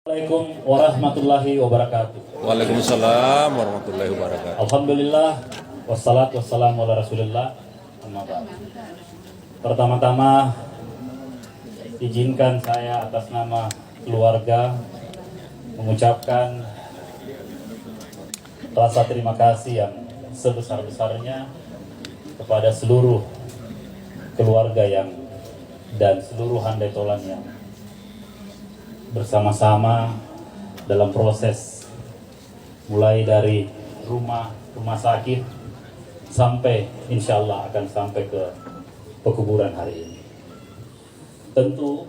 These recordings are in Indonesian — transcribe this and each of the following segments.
Assalamualaikum warahmatullahi wabarakatuh. Waalaikumsalam warahmatullahi wabarakatuh. Alhamdulillah wassalatu wassalamu ala Rasulillah. Amma ba'd. Pertama-tama izinkan saya atas nama keluarga mengucapkan rasa terima kasih yang sebesar-besarnya kepada seluruh keluarga dan seluruh handai tolan yang bersama-sama dalam proses mulai dari rumah sakit sampai insya Allah akan sampai ke pekuburan hari ini. Tentu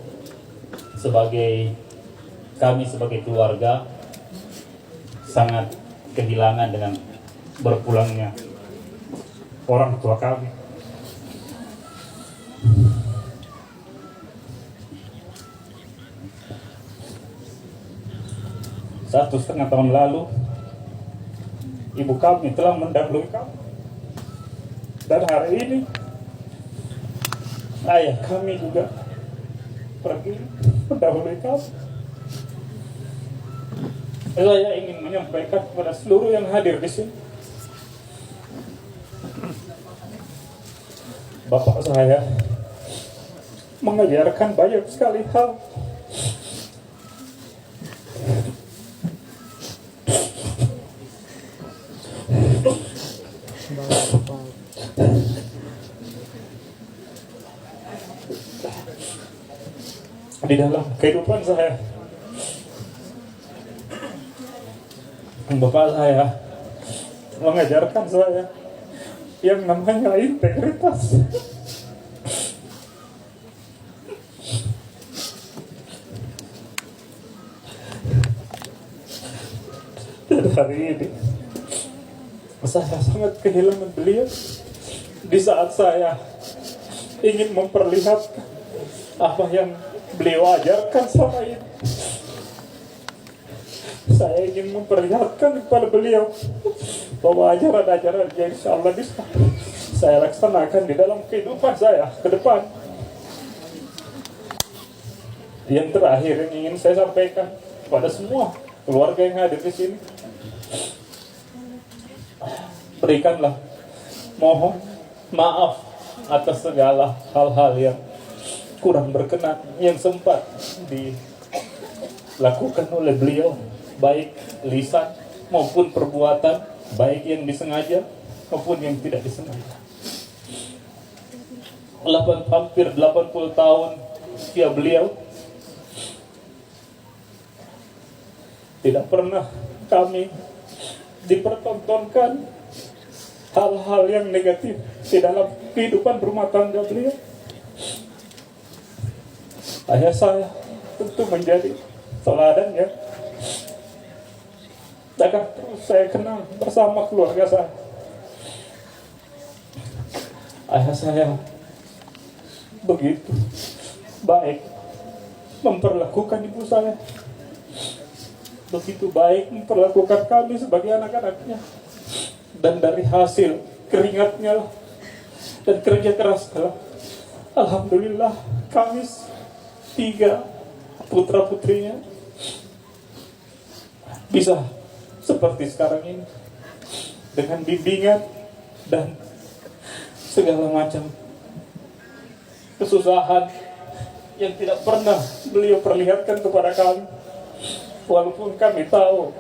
kami sebagai keluarga sangat kehilangan dengan berpulangnya orang tua kami. Satu setengah tahun lalu, ibu kami telah mendahului kami. Dan hari ini, ayah kami juga pergi mendahului kami. Saya ingin menyampaikan kepada seluruh yang hadir di sini, bapak saya mengajarkan banyak sekali hal. Di dalam kehidupan saya, bapak saya mengajarkan saya yang namanya integritas. Dan hari ini saya sangat kehilangan beliau di saat saya ingin memperlihatkan apa yang beliau ajarkan selama ini. Saya ingin memperlihatkan kepada beliau bahwa ajaran-ajaran yang insya Allah bisa saya laksanakan di dalam kehidupan saya ke depan. Yang terakhir yang ingin saya sampaikan kepada semua keluarga yang hadir di sini, berikanlah mohon maaf atas segala hal-hal yang kurang berkenan yang sempat dilakukan oleh beliau, baik lisan maupun perbuatan, baik yang disengaja maupun yang tidak disengaja. Hampir 80 tahun usia beliau, tidak pernah kami dipertontonkan hal-hal yang negatif di dalam kehidupan rumah tangga beliau. Ayah saya tentu menjadi teladan ya. Akan terus saya kenal bersama keluarga saya. Ayah saya begitu baik memperlakukan ibu saya, begitu baik memperlakukan kami sebagai anak-anaknya. Dan dari hasil keringatnya dan kerja keras alhamdulillah kami 3 putra-putrinya bisa seperti sekarang ini dengan bimbingan dan segala macam kesusahan yang tidak pernah beliau perlihatkan kepada kami, walaupun kami tahu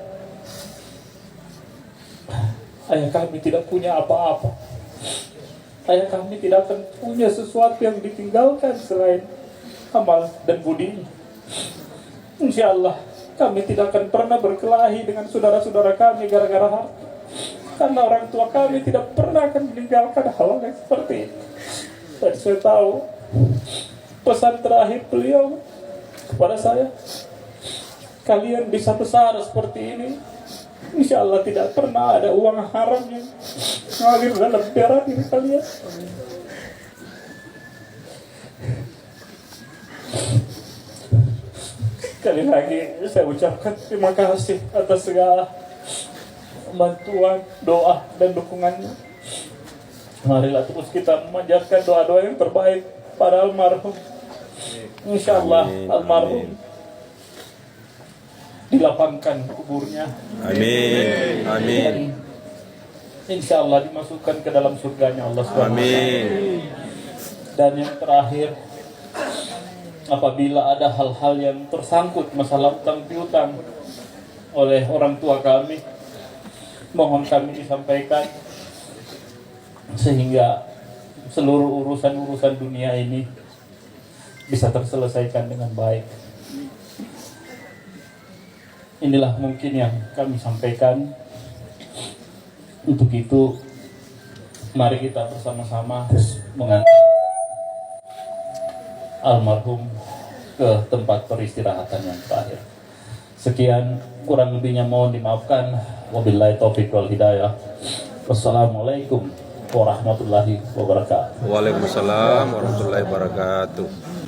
ayah kami tidak punya apa-apa. Ayah kami tidak akan punya sesuatu yang ditinggalkan selain amal dan budi. Insya Allah kami tidak akan pernah berkelahi dengan saudara-saudara kami gara-gara harta, karena orang tua kami tidak pernah akan meninggalkan hal yang seperti ini. Dan saya tahu pesan terakhir beliau kepada saya, kalian bisa besar seperti ini, insya Allah tidak pernah ada uang haram yang mengalir dalam darah diri kalian. Sekali lagi saya ucapkan terima kasih atas segala bantuan, doa, dan dukungannya. Marilah terus kita memanjatkan doa-doa yang terbaik pada almarhum. Insyaallah almarhum dilapangkan kuburnya. Amin. Amin. Dan insya Allah dimasukkan ke dalam surganya Allah SWT. Amin. Dan yang terakhir, apabila ada hal-hal yang tersangkut masalah utang piutang oleh orang tua kami, mohon kami disampaikan sehingga seluruh urusan-urusan dunia ini bisa terselesaikan dengan baik. Inilah mungkin yang kami sampaikan. Untuk itu, mari kita bersama-sama mengantar almarhum ke tempat peristirahatan yang terakhir. Sekian, kurang lebihnya mohon dimaafkan. Wabillahi taufiq wal hidayah. Wassalamualaikum warahmatullahi wabarakatuh. Waalaikumsalam warahmatullahi wabarakatuh.